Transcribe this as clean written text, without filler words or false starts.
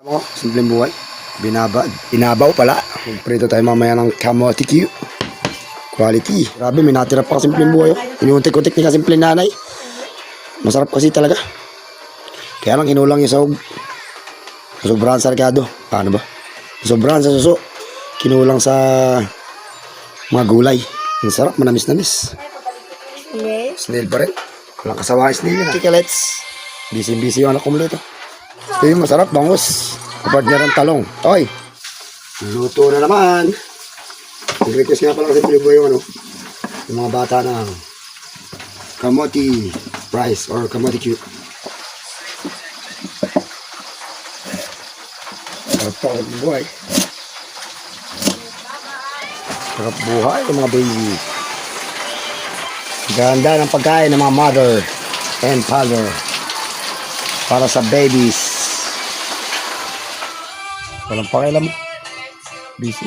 Ano, simpleng buhay. Binabaw pala. Prito tayo mamaya ng kamote Q. Quality. Grabe, may natira pa simpleng buhay. Inuuntik-untik ni kasimpleng nanay. Masarap kasi talaga. Kaya lang kinulang yung sahog. Sobrahan sa rekado. Paano ba? Sobrahan sa suso. Kinulang sa mga gulay. Ang sarap, manamis-namis. Snail pa rin. Walang kasama yung snail yun. Kikalets. Busy-busy yung anak ko muli ito. Ito yung masarap, bangus. Partner ng talong. Toy. Luto na naman. Nag-request nga pala kasi pilibo yung ano. Yung mga bata na kamote rice or kamote cube. Sarap pa ang buhay. Sarap buhay ng mga baby. Ganda ng pagkain ng mga mother and father para sa babies. Walang pakialam. Busy.